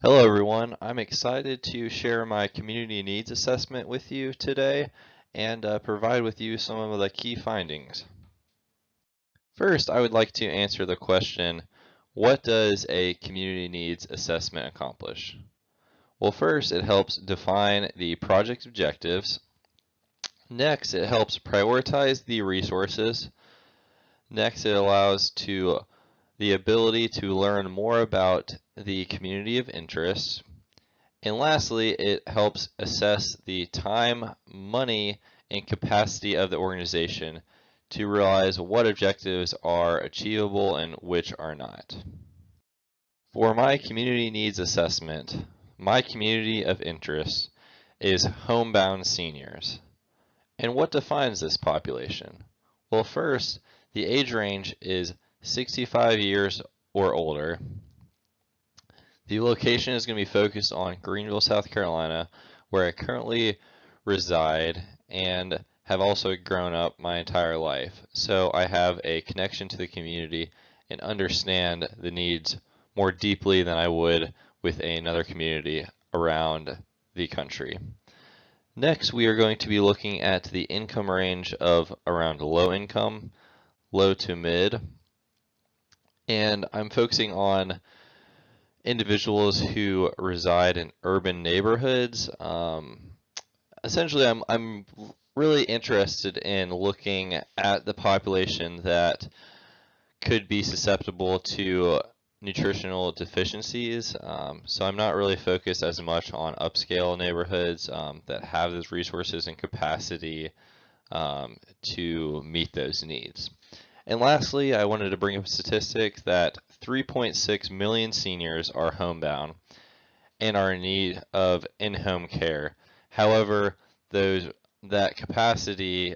Hello everyone, I'm excited to share my community needs assessment with you today and provide with you some of the key findings. First, I would like to answer the question, what does a community needs assessment accomplish? Well, first, it helps define the project objectives. Next, it helps prioritize the resources. Next, it allows the ability to learn more about the community of interest. And lastly, it helps assess the time, money, and capacity of the organization to realize what objectives are achievable and which are not. For my community needs assessment, my community of interest is homebound seniors. And what defines this population? Well, first, the age range is 65 years or older. The location is going to be focused on Greenville, South Carolina, where I currently reside and have also grown up my entire life. So I have a connection to the community and understand the needs more deeply than I would with another community around the country. Next, we are going to be looking at the income range of around low income, low to mid, and I'm focusing on individuals who reside in urban neighborhoods. Essentially, I'm really interested in looking at the population that could be susceptible to nutritional deficiencies. So I'm not really focused as much on upscale neighborhoods that have those resources and capacity to meet those needs. And lastly, I wanted to bring up a statistic that 3.6 million seniors are homebound and are in need of in-home care. However, that capacity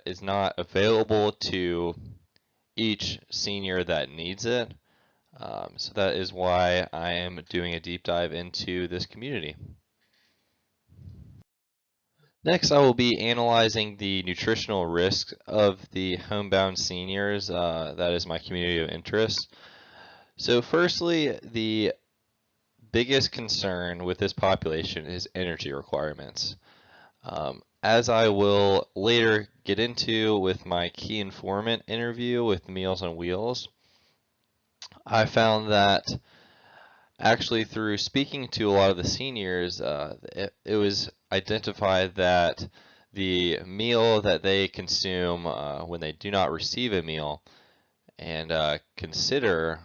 is not available to each senior that needs it. So that is why I am doing a deep dive into this community. Next, I will be analyzing the nutritional risks of the homebound seniors. That is my community of interest. So firstly, the biggest concern with this population is energy requirements. As I will later get into with my key informant interview with Meals on Wheels, I found that actually through speaking to a lot of the seniors, it was identified that the meal that they consume when they do not receive a meal and consider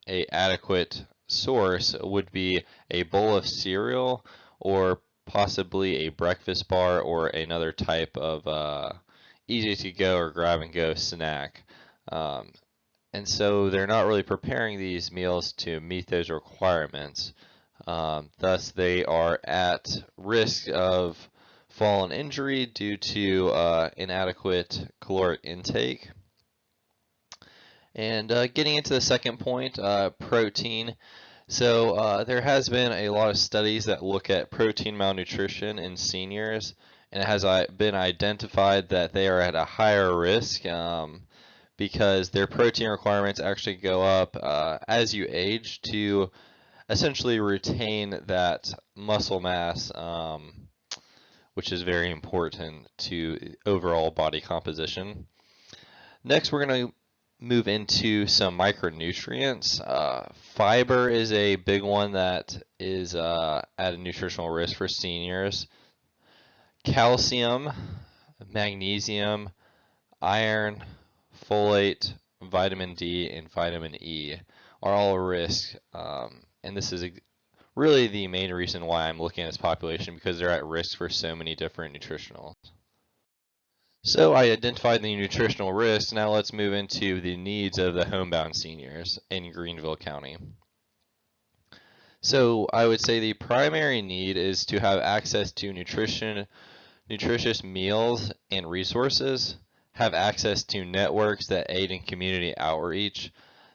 a adequate source would be a bowl of cereal or possibly a breakfast bar or another type of easy to go or grab and go snack. Um, and so they're not really preparing these meals to meet those requirements. Thus, they are at risk of fall and injury due to inadequate caloric intake. And getting into the second point, protein. So there has been a lot of studies that look at protein malnutrition in seniors, and it has been identified that they are at a higher risk because their protein requirements actually go up as you age to essentially retain that muscle mass, which is very important to overall body composition. Next, we're going to move into some micronutrients. Fiber is a big one that is at a nutritional risk for seniors. Calcium, magnesium, iron, folate, vitamin D, and vitamin E are all a risk. And this is really the main reason why I'm looking at this population because they're at risk for so many different nutritionals. So I identified the nutritional risks. Now let's move into the needs of the homebound seniors in Greenville County. So I would say the primary need is to have access to nutritious meals and resources, have access to networks that aid in community outreach.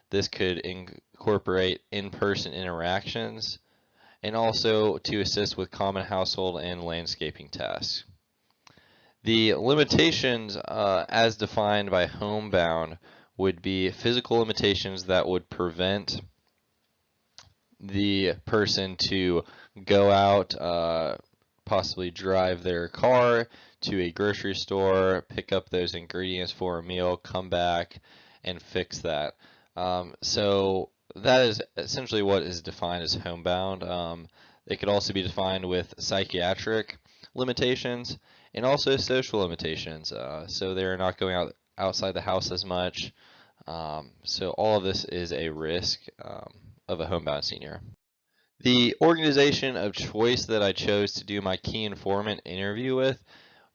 This could incorporate in-person interactions and also to assist with common household and landscaping tasks. The limitations as defined by homebound would be physical limitations that would prevent the person to go out, possibly drive their car to a grocery store, pick up those ingredients for a meal, come back, and fix that. So that is essentially what is defined as homebound. It could also be defined with psychiatric limitations and also social limitations. So they're not going outside the house as much. So all of this is a risk of a homebound senior. The organization of choice that I chose to do my key informant interview with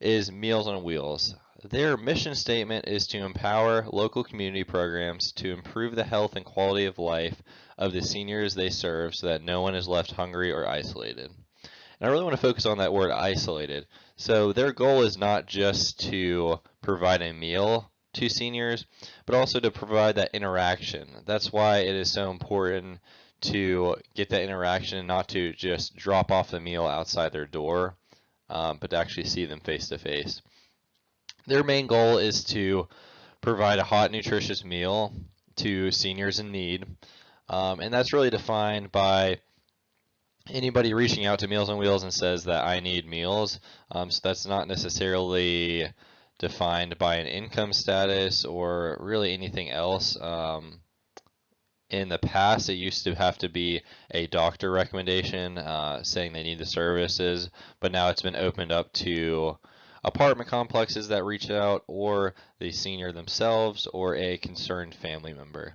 is Meals on Wheels. Their mission statement is to empower local community programs to improve the health and quality of life of the seniors they serve so that no one is left hungry or isolated. And I really want to focus on that word isolated. So their goal is not just to provide a meal to seniors, but also to provide that interaction. That's why it is so important to get that interaction and not to just drop off the meal outside their door, but to actually see them face to face. Their main goal is to provide a hot, nutritious meal to seniors in need, and that's really defined by anybody reaching out to Meals on Wheels and says that I need meals. So that's not necessarily defined by an income status or really anything else. In the past, it used to have to be a doctor recommendation saying they need the services, but now it's been opened up to apartment complexes that reach out, or the senior themselves, or a concerned family member.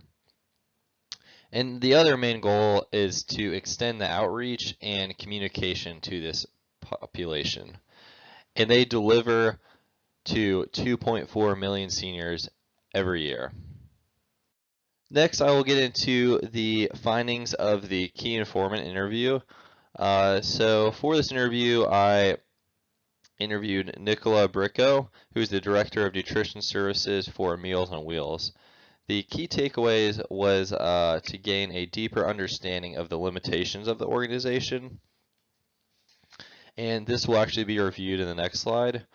And the other main goal is to extend the outreach and communication to this population. And they deliver to 2.4 million seniors every year. Next, I will get into the findings of the key informant interview. So for this interview, I interviewed Nicola Bricco, who's the Director of Nutrition Services for Meals on Wheels. The key takeaways was to gain a deeper understanding of the limitations of the organization, and this will actually be reviewed in the next slide.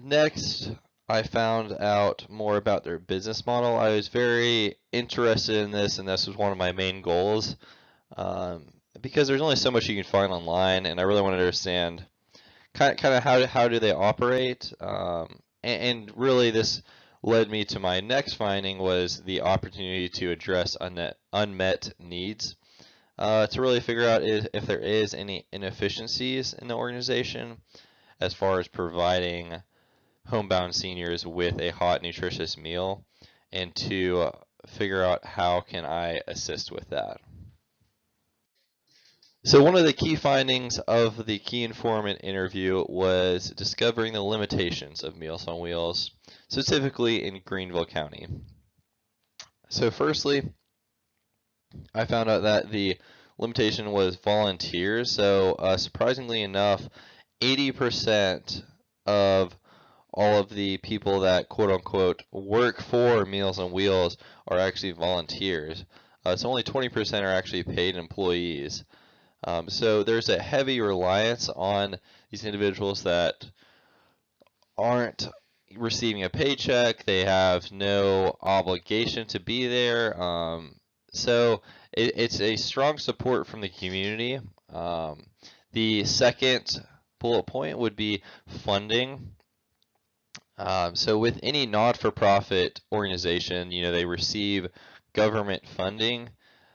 Next, I found out more about their business model. I was very interested in this, and this was one of my main goals, because there's only so much you can find online, and I really want to understand kind of how do they operate, and really this led me to my next finding was the opportunity to address unmet needs, to really figure out if there is any inefficiencies in the organization as far as providing homebound seniors with a hot, nutritious meal, and to figure out how can I assist with that. So one of the key findings of the key informant interview was discovering the limitations of Meals on Wheels, specifically in Greenville County. So firstly, I found out that the limitation was volunteers. So surprisingly enough, 80% of all of the people that quote unquote work for Meals on Wheels are actually volunteers. So only 20% are actually paid employees. So there's a heavy reliance on these individuals that aren't receiving a paycheck. They have no obligation to be there. So it's a strong support from the community. The second bullet point would be funding. So with any not-for-profit organization, they receive government funding.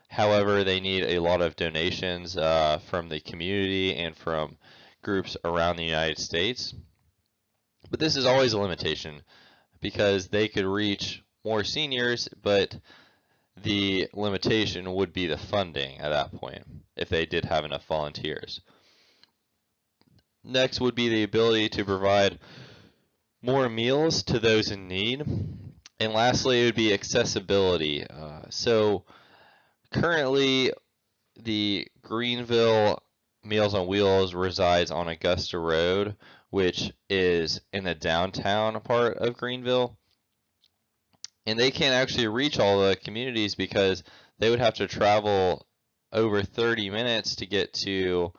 However, they need a lot of donations from the community and from groups around the United States. But this is always a limitation because they could reach more seniors, but the limitation would be the funding at that point if they did have enough volunteers. Next would be the ability to provide more meals to those in need. And lastly, it would be accessibility. So currently, the Greenville Meals on Wheels resides on Augusta Road, which is in the downtown part of Greenville. And they can't actually reach all the communities because they would have to travel over 30 minutes to get to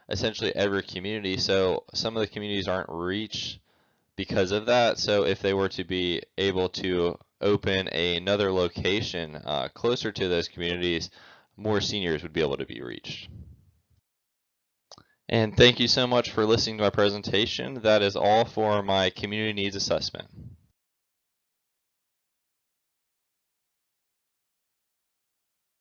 essentially every community. So some of the communities aren't reached because of that. So if they were to be able to open another location closer to those communities, more seniors would be able to be reached. And thank you so much for listening to my presentation. That is all for my community needs assessment.